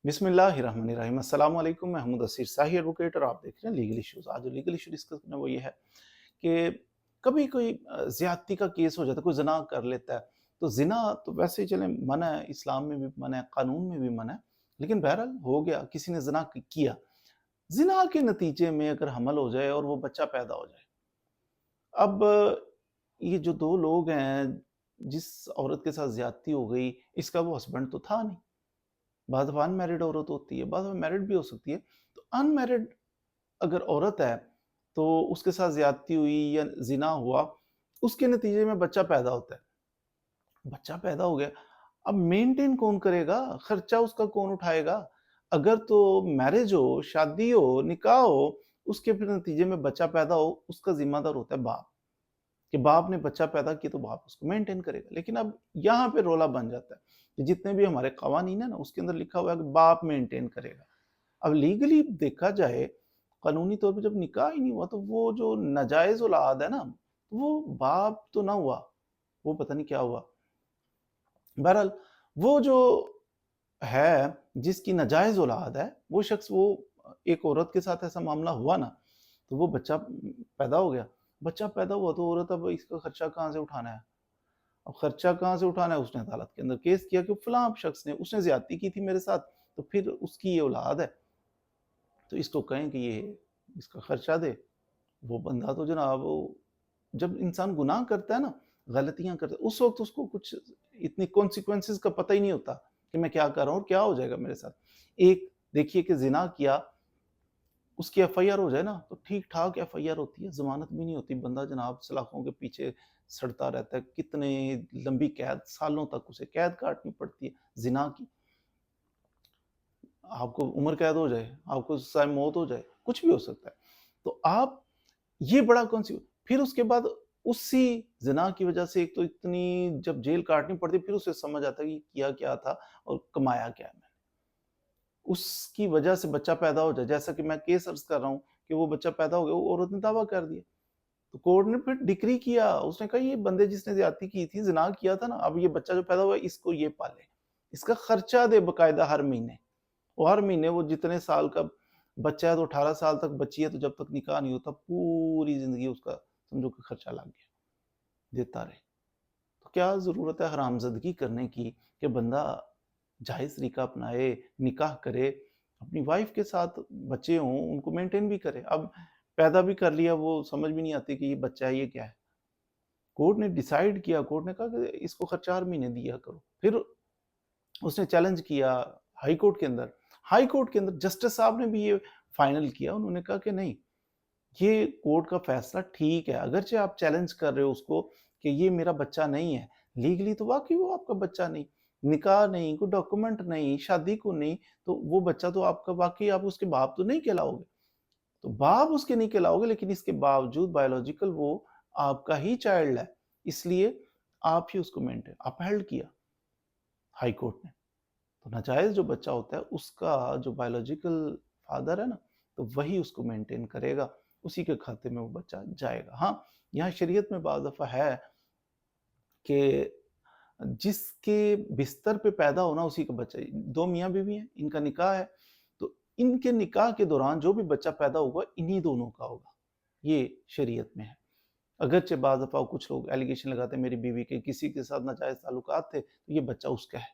बिस्मिल्लाहिर्रहमानिर्रहीम। अस्सलाम वालेकुम। मैं हूं मुदस्सिर शाही एडवोकेट और आप देख रहे हैं लीगल इश्यूज। आज जो लीगल इशू डिस्कस करना वो ये है कि कभी कोई ज्यादती का केस हो जाता है, कोई ज़िना कर लेता है। तो ज़िना तो वैसे ही चले मना है, इस्लाम में भी मना है, कानून में भी मना है। लेकिन बहरहाल हो गया, किसी ने ज़िना किया। ज़िना के नतीजे में अगर हमल हो जाए और वो बच्चा पैदा हो जाए, अब ये जो दो लोग हैं, जिस औरत के साथ ज्यादती हो गई, इसका वो हस्बैंड तो था नहीं। बाद में अनमैरिड औरत होती है, बाद में मैरिड भी हो सकती है। तो अनमैरिड अगर औरत है, तो उसके साथ ज्यादती हुई या जिना हुआ, उसके नतीजे में बच्चा पैदा होता है। बच्चा पैदा हो गया, अब मेंटेन कौन करेगा? खर्चा उसका कौन उठाएगा? अगर तो मैरिज हो, शादी हो, निकाह हो, उसके फिर नतीजे में बच्चा पैदा हो, उसका जिम्मेदार होता है बाप। कि बाप ने बच्चा पैदा किया तो बाप उसको मेंटेन करेगा। लेकिन अब यहाँ पे रोला बन जाता है कि जितने भी हमारे कवानीन है ना, उसके अंदर लिखा हुआ है कि बाप मेंटेन करेगा। अब लीगली देखा जाए, कानूनी तौर पे जब निकाह ही नहीं हुआ, तो वो जो नाजायज औलाद है ना, वो बाप तो ना हुआ, वो पता नहीं क्या हुआ। बहरहाल वो जो है, जिसकी नाजायज औलाद है, वो शख्स, वो एक औरत के साथ ऐसा मामला हुआ ना, तो वो बच्चा पैदा हो गया। बच्चा पैदा हुआ तो औरत अब इसका खर्चा कहाँ से उठाना है? अब खर्चा कहाँ से उठाना है? उसने अदालत के अंदर केस किया कि फलां शख्स ने, उसने ज्यादती की थी मेरे साथ, तो फिर उसकी ये औलाद है, तो इसको कहें कि ये इसका खर्चा दे। वो बंदा तो जनाब, जब इंसान गुनाह करता है ना, गलतियां करता है, उस वक्त उसको कुछ इतनी कॉन्सिक्वेंसेस का पता ही नहीं होता कि मैं क्या कर रहा हूँ और क्या हो जाएगा मेरे साथ। एक देखिए कि जिना किया, उसकी एफआईआर हो जाए ना, तो ठीक ठाक एफआईआर होती है, जमानत भी नहीं होती, बंदा जनाब सलाखों के पीछे सड़ता रहता है, कितने लंबी कैद, सालों तक उसे कैद काटनी पड़ती है जिना की। आपको उम्र कैद हो जाए, आपको शायद मौत हो जाए, कुछ भी हो सकता है। तो आप ये बड़ा कौन-सी, फिर उसके बाद उसी ज़िना की वजह से एक तो इतनी जब जेल काटनी पड़ती है, फिर उसे समझ आता है कि किया क्या था और कमाया क्या है मैंने। उसकी वजह से बच्चा पैदा हो जाए, जैसा कि मैं केस अर्ज़ कर रहा हूँ कि वो बच्चा पैदा हो गया, वो औरत ने दावा कर दिया। तो कोर्ट ने फिर डिक्री किया, उसने कहा ये बंदे जिसने ज़्यादती की थी, ज़िना किया था ना, अब ये बच्चा जो पैदा हुआ है इसको ये पाले। इसका खर्चा दे बाकायदा हर महीने। और हर महीने वो जितने साल का बच्चा है, तो 18 साल तक बच्ची है, तो जब तक निकाह नहीं होता पूरी ज़िंदगी उसका समझो कि खर्चा लग गया, देता रहे। तो क्या ज़रूरत है हरामज़दगी करने की कि बंदा जायज़ तरीका अपनाए, निकाह करे, अपनी वाइफ़ के साथ बच्चे हों, उनको मेंटेन भी करे। अब पैदा भी कर लिया, वो समझ भी नहीं आती कि ये बच्चा है, ये क्या है? कोर्ट ने डिसाइड किया, कोर्ट ने कहा कि इसको खर्चा हर महीने दिया करो। फिर उसने चैलेंज किया हाई कोर्ट के अंदर। हाई कोर्ट के अंदर जस्टिस साहब ने भी ये फाइनल किया, उन्होंने कहा कि नहीं, ये कोर्ट का फैसला ठीक है। अगरचे आप चैलेंज कर रहे हो उसको कि ये मेरा बच्चा नहीं है, लीगली तो वाक़ई वो आपका बच्चा नहीं, निकाह नहीं, कोई डॉक्यूमेंट नहीं, शादी को नहीं, तो वो बच्चा तो आपका वाक़ई, आप उसके बाप तो नहीं कहलाओगे। तो बाप उसके नहीं कहलाओगे, लेकिन इसके बावजूद बायोलॉजिकल वो आपका ही चाइल्ड है, इसलिए आप ही उसको मेंटेन अपहेल्ड किया हाई कोर्ट ने। तो नाजायज़ जो बच्चा होता है, उसका जो बायोलॉजिकल फादर है ना, तो वही उसको मेंटेन करेगा, उसी के खाते में वो बच्चा जाएगा। हाँ, यहाँ शरीयत में बाज़ दफ़ा है कि जिसके बिस्तर पे पैदा होना उसी का बच्चा, 2 मियाँ-बीवी हैं, इनका निकाह है, तो इनके निकाह के दौरान जो भी बच्चा पैदा होगा, इन्हीं दोनों का होगा। ये शरीयत में है। अगरचे बाज़ दफ़ा कुछ लोग एलिगेशन लगाते हैं मेरी बीवी के किसी के साथ नाजायज़ ताल्लुकात थे, तो ये बच्चा उसका है।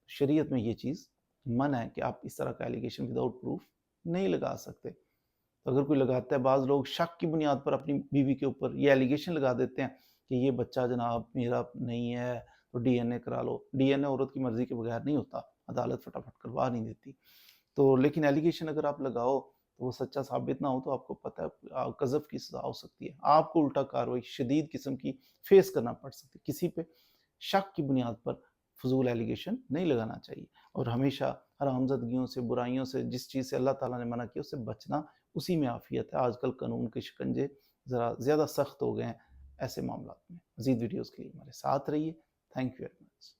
शरीयत में ये चीज़ मना है कि आप इस तरह का एलिगेशन विदाउट प्रूफ नहीं लगा सकते। तो अगर कोई लगाता है, बाज़ लोग शक की बुनियाद पर अपनी बीवी के ऊपर ये एलिगेशन लगा देते हैं कि ये बच्चा जनाब मेरा नहीं है, तो डीएनए करा लो। डीएनए औरत की मर्ज़ी के बगैर नहीं होता, अदालत फटाफट करवा नहीं देती। तो लेकिन एलिगेशन अगर आप लगाओ, तो वो सच्चा साबित ना हो, तो आपको पता है क़ज़फ़ की सज़ा हो सकती है। आपको उल्टा कार्रवाई शदीद किस्म की फ़ेस करना पड़ सकती है। किसी पे शक की बुनियाद पर फ़ुज़ूल एलिगेशन नहीं लगाना चाहिए, और हमेशा हरामज़दगियों से, बुराइयों से, जिस चीज़ से अल्लाह ताला ने मना किया उससे बचना, उसी में आफ़ियत है। आजकल कानून के शिकंजे ज़रा ज़्यादा सख्त हो गए हैं ऐसे मामलात में। मज़ीद वीडियोज़ के लिए हमारे साथ रहिए। Thank you very much.